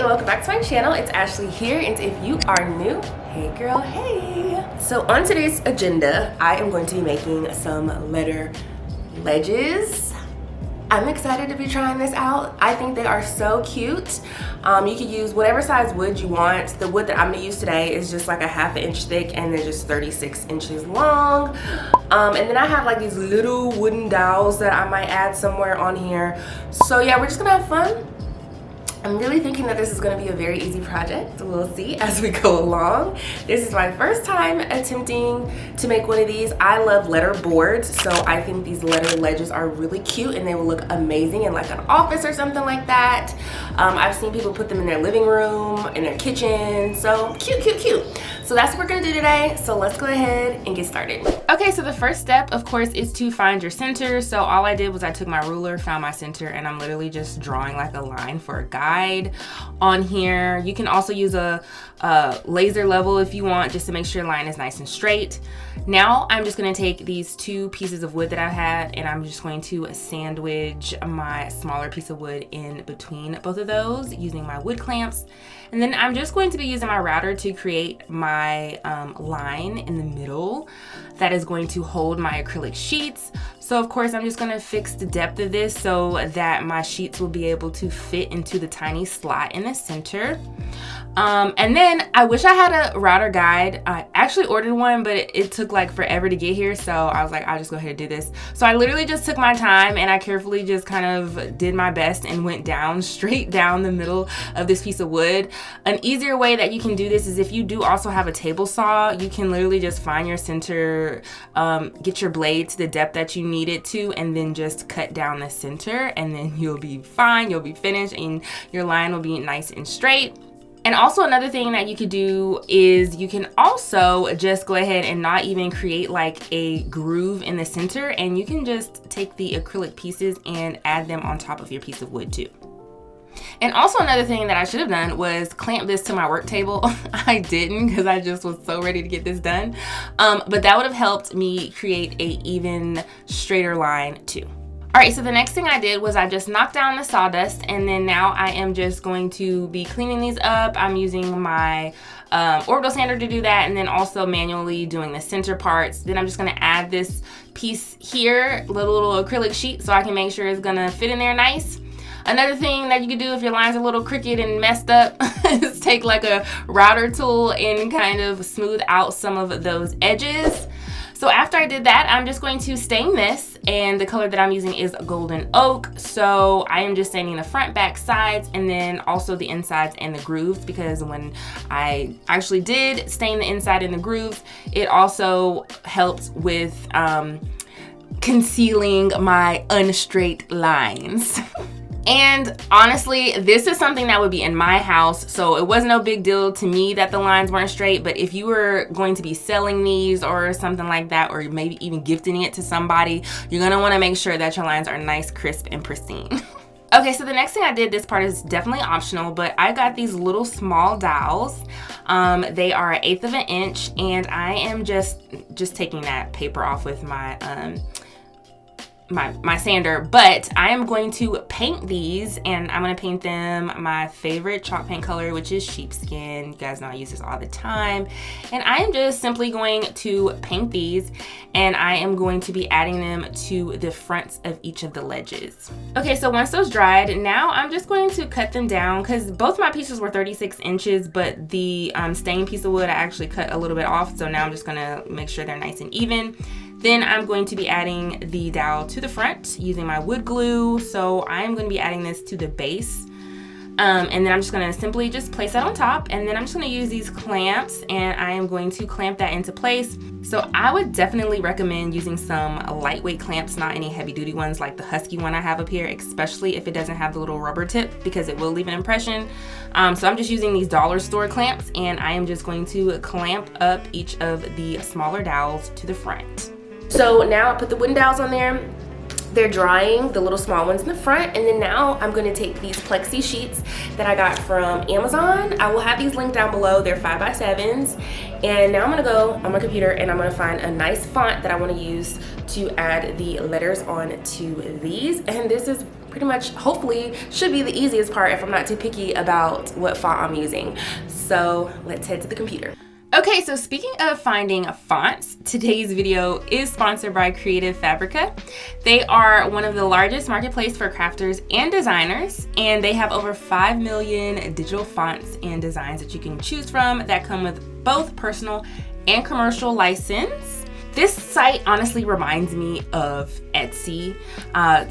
and welcome back to my channel. It's Ashley here, and if you are new, hey girl, hey. So on today's agenda, I am going to be making some letter ledges. I'm excited to be trying this out. I think they are so cute. You can use whatever size wood you want. The wood that I'm gonna use today is just like a ½ inch thick and they're just 36 inches long. And then I have like these little wooden dowels that I might add somewhere on here. So yeah, we're just gonna have fun. I'm really thinking that this is going to be a very easy project. We'll see as we go along. This is my first time attempting to make one of these. I love letter boards, so I think these letter ledges are really cute and they will look amazing in like an office or something like that. I've seen people put them in their living room, in their kitchen, so cute, cute, cute. So that's what we're going to do today, so let's go ahead and get started. Okay, so the first step, of course, is to find your center. So all I did was I took my ruler, found my center, and I'm literally just drawing like a line for a guide on here. You can also use a laser level if you want, just to make sure your line is nice and straight. Now I'm just going to take these two pieces of wood that I had, and I'm just going to sandwich my smaller piece of wood in between both of those using my wood clamps. And then I'm just going to be using my router to create my line in the middle that is going to hold my acrylic sheets. So of course I'm just going to fix the depth of this so that my sheets will be able to fit into the tiny slot in the center. And then I wish I had a router guide. I actually ordered one, but it took like forever to get here. So I was like, I'll just go ahead and do this. So I literally just took my time and I carefully just kind of did my best and went down, straight down the middle of this piece of wood. An easier way that you can do this is if you do also have a table saw, you can literally just find your center, get your blade to the depth that you need it to, and then just cut down the center, and then you'll be fine, you'll be finished, and your line will be nice and straight. And also another thing that you could do is you can also just go ahead and not even create like a groove in the center, and you can just take the acrylic pieces and add them on top of your piece of wood too. And also another thing that I should have done was clamp this to my work table. I didn't, because I just was so ready to get this done. But that would have helped me create a even straighter line too. All right, so the next thing I did was I just knocked down the sawdust, and then now I am just going to be cleaning these up. I'm using my orbital sander to do that, and then also manually doing the center parts. Then I'm just gonna add this piece here, little acrylic sheet, so I can make sure it's gonna fit in there nice. Another thing that you can do if your line's a little crooked and messed up is take like a router tool and kind of smooth out some of those edges. So after I did that, I'm just going to stain this, and the color that I'm using is golden oak. So I am just staining the front, back, sides, and then also the insides and the grooves, because when I actually did stain the inside and the grooves, it also helped with concealing my unstraight lines. And honestly, this is something that would be in my house, so it was no big deal to me that the lines weren't straight. But if you were going to be selling these or something like that, or maybe even gifting it to somebody, you're gonna wanna make sure that your lines are nice, crisp, and pristine. Okay, so the next thing I did, this part is definitely optional, but I got these little small dowels. They are 1/8 of an inch, and I am just taking that paper off with my my sander, but I am going to paint these, and I'm going to paint them my favorite chalk paint color, which is sheepskin. You guys know I use this all the time, and I am just simply going to paint these, and I am going to be adding them to the fronts of each of the ledges. Okay, so once those dried, now I'm just going to cut them down, because both my pieces were 36 inches, but the stained piece of wood I actually cut a little bit off, so now I'm just going to make sure they're nice and even. Then I'm going to be adding the dowel to the front using my wood glue. So I'm going to be adding this to the base. And then I'm just going to simply just place that on top. And then I'm just going to use these clamps, and I am going to clamp that into place. So I would definitely recommend using some lightweight clamps, not any heavy duty ones like the Husky one I have up here, especially if it doesn't have the little rubber tip, because it will leave an impression. So I'm just using these dollar store clamps, and I am just going to clamp up each of the smaller dowels to the front. So now I put the wooden dowels on there. They're drying, the little small ones in the front, and then now I'm going to take these plexi sheets that I got from Amazon. I will have these linked down below. They're 5x7s, and now I'm going to go on my computer and I'm going to find a nice font that I want to use to add the letters on to these. And this is pretty much, hopefully, should be the easiest part if I'm not too picky about what font I'm using. So let's head to the computer. Okay, so speaking of finding fonts, today's video is sponsored by Creative Fabrica. They are one of the largest marketplace for crafters and designers, and they have over 5 million digital fonts and designs that you can choose from that come with both personal and commercial license. This site honestly reminds me of Etsy,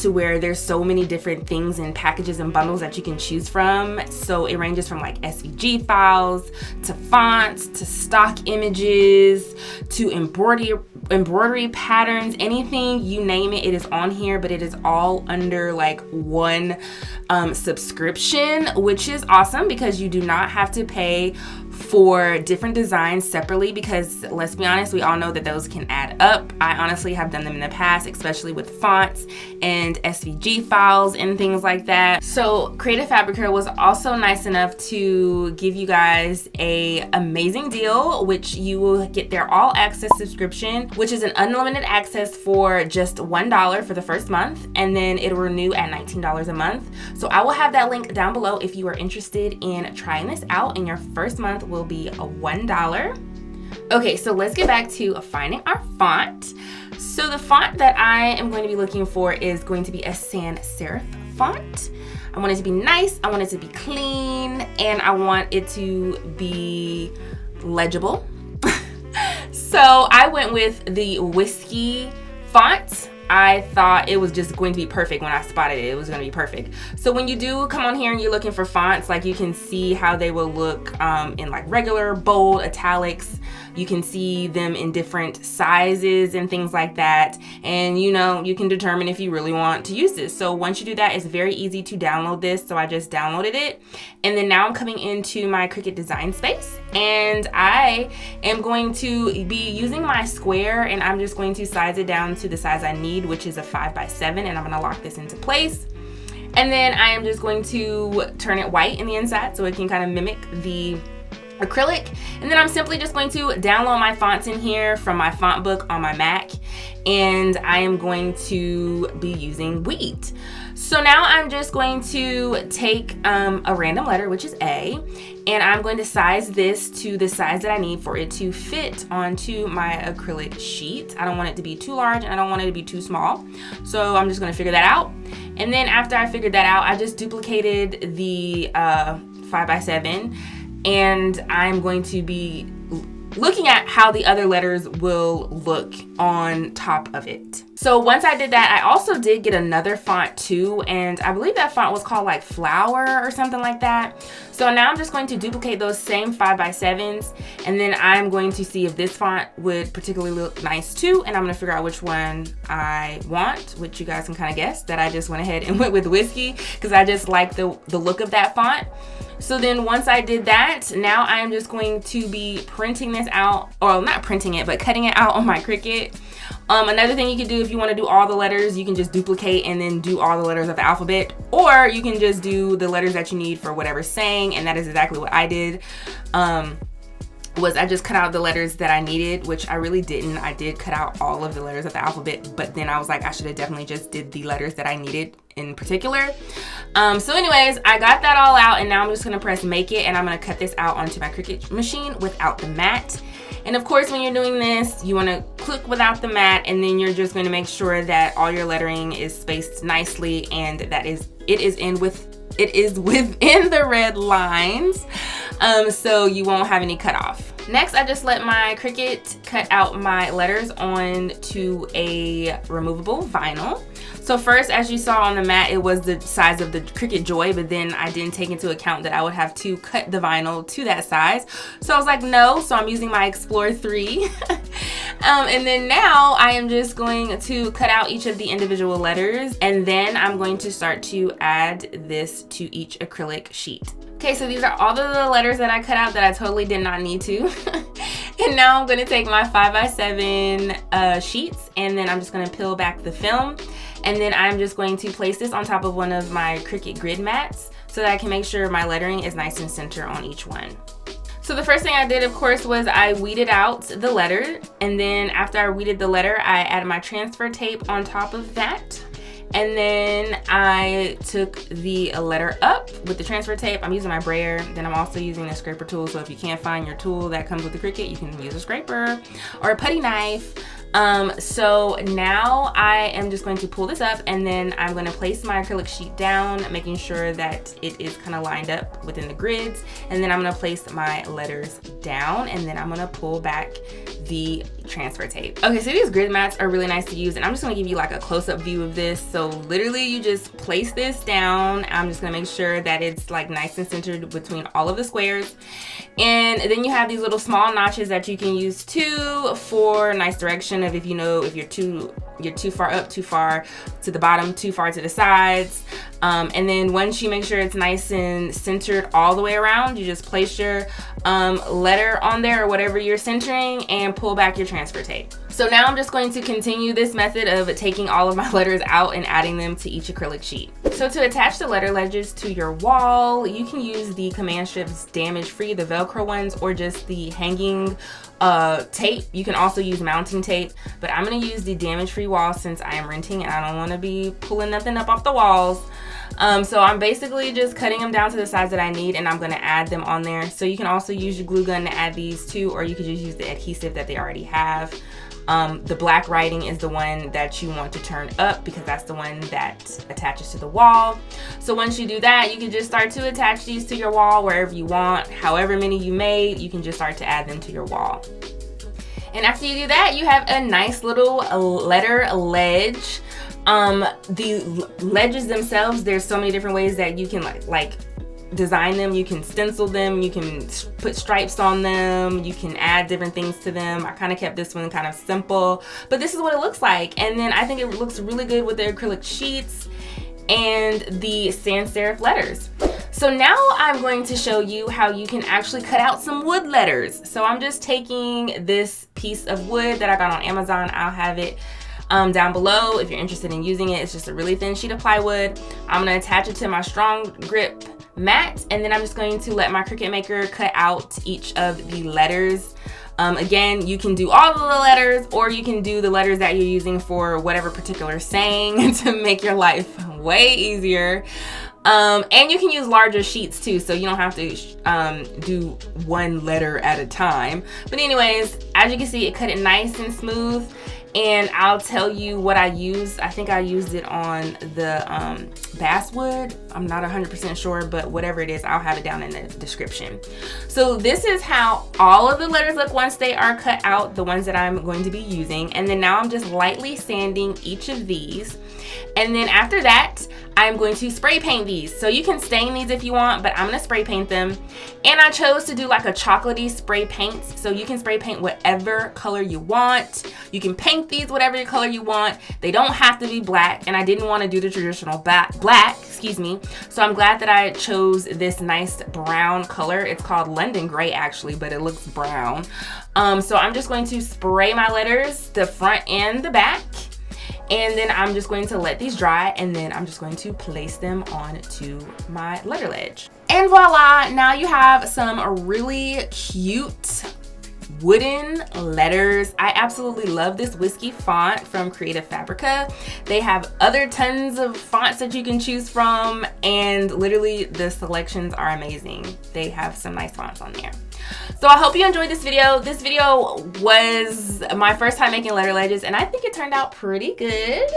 to where there's so many different things and packages and bundles that you can choose from. So it ranges from like SVG files to fonts to stock images to embroidery patterns, anything you name it, it is on here, but it is all under like one subscription, which is awesome because you do not have to pay for different designs separately, because let's be honest, we all know that those can add up. I honestly have done them in the past, especially with fonts and SVG files and things like that. So Creative Fabrica was also nice enough to give you guys a amazing deal, which you will get their all access subscription, which is an unlimited access for just $1 for the first month, and then it'll renew at $19 a month. So I will have that link down below if you are interested in trying this out, and your first month will be a $1. Okay, so let's get back to finding our font. So the font that I am going to be looking for is going to be a sans serif font. I want it to be nice, I want it to be clean, and I want it to be legible. So I went with the Whiskey font. I thought it was just going to be perfect. When I spotted it, it was going to be perfect. So when you do come on here and you're looking for fonts, like, you can see how they will look in like regular, bold, italics. You can see them in different sizes and things like that. And you know, you can determine if you really want to use this. So once you do that, it's very easy to download this. So I just downloaded it. And then now I'm coming into my Cricut design space, and I am going to be using my square, and I'm just going to size it down to the size I need, which is a 5x7, and I'm going to lock this into place. And then I am just going to turn it white in the inside so it can kind of mimic the acrylic. And then I'm simply just going to download my fonts in here from my font book on my Mac, and I am going to be using Wheat. So now I'm just going to take a random letter, which is A, and I'm going to size this to the size that I need for it to fit onto my acrylic sheet. I don't want it to be too large and I don't want it to be too small. So I'm just going to figure that out. And then after I figured that out, I just duplicated the 5x7, and I'm going to be looking at how the other letters will look on top of it. So once I did that, I also did get another font too, and I believe that font was called like Flower or something like that. So now I'm just going to duplicate those same 5x7s, and then I'm going to see if this font would particularly look nice too, and I'm gonna figure out which one I want, which you guys can kind of guess that I just went ahead and went with Whiskey because I just like the look of that font. So then once I did that, now I am just going to be printing this out, or not printing it, but cutting it out on my Cricut. Another thing you can do if you want to do all the letters, you can just duplicate and then do all the letters of the alphabet, or you can just do the letters that you need for whatever saying, and that is exactly what I did. Was I just cut out the letters that I needed, which I really didn't. I did cut out all of the letters of the alphabet, but then I was like, I should have definitely just did the letters that I needed in particular. So anyways, I got that all out, and now I'm just gonna press make it, and I'm gonna cut this out onto my Cricut machine without the mat. And of course, when you're doing this, you wanna click without the mat, and then you're just gonna make sure that all your lettering is spaced nicely and that it is within the red lines, so you won't have any cutoff. Next, I just let my Cricut cut out my letters onto a removable vinyl. So first, as you saw on the mat, it was the size of the Cricut Joy, but then I didn't take into account that I would have to cut the vinyl to that size. So I was like, no, so I'm using my Explorer 3. And then now I am just going to cut out each of the individual letters, and then I'm going to start to add this to each acrylic sheet. Okay, so these are all of the letters that I cut out that I totally did not need to. And now I'm gonna take my 5x7 sheets, and then I'm just gonna peel back the film. And then I'm just going to place this on top of one of my Cricut grid mats so that I can make sure my lettering is nice and center on each one. So the first thing I did, of course, was I weeded out the letter. And then after I weeded the letter, I added my transfer tape on top of that. And then I took the letter up with the transfer tape. I'm using my brayer. Then I'm also using the scraper tool. So if you can't find your tool that comes with the Cricut, you can use a scraper or a putty knife. So now I am just going to pull this up, and then I'm going to place my acrylic sheet down, making sure that it is kind of lined up within the grids. And then I'm going to place my letters down, and then I'm going to pull back the transfer tape. Okay, so these grid mats are really nice to use, and I'm just going to give you like a close-up view of this. So literally you just place this down. I'm just going to make sure that it's like nice and centered between all of the squares. And then you have these little small notches that you can use too for nice direction of if you know if you're too far up, too far to the bottom, too far to the sides. And then once you make sure it's nice and centered all the way around, you just place your letter on there or whatever you're centering and pull back your transfer tape. So now I'm just going to continue this method of taking all of my letters out and adding them to each acrylic sheet. So to attach the letter ledges to your wall, you can use the Command Strips damage free, the Velcro ones, or just the hanging tape. You can also use mounting tape, but I'm going to use the damage free wall since I am renting and I don't want to be pulling nothing up off the walls. So I'm basically just cutting them down to the size that I need, and I'm going to add them on there. So you can also use your glue gun to add these too, or you could just use the adhesive that they already have. The black writing is the one that you want to turn up because that's the one that attaches to the wall. So once you do that, you can just start to attach these to your wall wherever you want. However many you made, you can just start to add them to your wall. And after you do that, you have a nice little letter ledge. The ledges themselves, there's so many different ways that you can like design them. You can stencil them, you can put stripes on them, you can add different things to them. I kind of kept this one kind of simple, but this is what it looks like. And then I think it looks really good with the acrylic sheets and the sans serif letters. So now I'm going to show you how you can actually cut out some wood letters. So I'm just taking this piece of wood that I got on Amazon. I'll have it down below if you're interested in using it. It's just a really thin sheet of plywood. I'm going to attach it to my strong grip mat, and then I'm just going to let my Cricut Maker cut out each of the letters. Again, you can do all of the letters, or you can do the letters that you're using for whatever particular saying to make your life way easier. And you can use larger sheets too, so you don't have to do one letter at a time. But anyways, as you can see, it cut it nice and smooth. And I'll tell you what I used. I think I used it on the basswood. I'm not 100% sure, but whatever it is, I'll have it down in the description. So this is how all of the letters look once they are cut out, the ones that I'm going to be using. And then now I'm just lightly sanding each of these. And then after that, I'm going to spray paint these. So you can stain these if you want, but I'm gonna spray paint them. And I chose to do like a chocolatey spray paint. So you can spray paint whatever color you want. You can paint these whatever color you want. They don't have to be black, and I didn't want to do the traditional black, excuse me. So I'm glad that I chose this nice brown color. It's called London Gray actually, but it looks brown. So I'm just going to spray my letters, the front and the back. And then I'm just going to let these dry, and then I'm just going to place them onto my letter ledge. And voila, now you have some really cute wooden letters. I absolutely love this whiskey font from Creative Fabrica. They have other tons of fonts that you can choose from, and literally the selections are amazing. They have some nice fonts on there. So I hope you enjoyed this video. This video was my first time making letter ledges, and I think it turned out pretty good.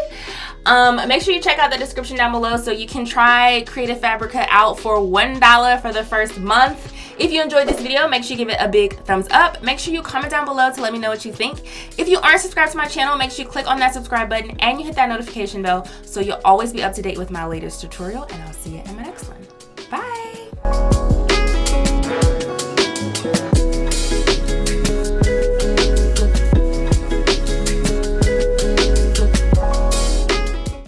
Make sure you check out the description down below so you can try Creative Fabrica out for $1 for the first month. If you enjoyed this video, make sure you give it a big thumbs up. Make sure you comment down below to let me know what you think. If you aren't subscribed to my channel, make sure you click on that subscribe button and you hit that notification bell so you'll always be up to date with my latest tutorial, and I'll see you in my next one.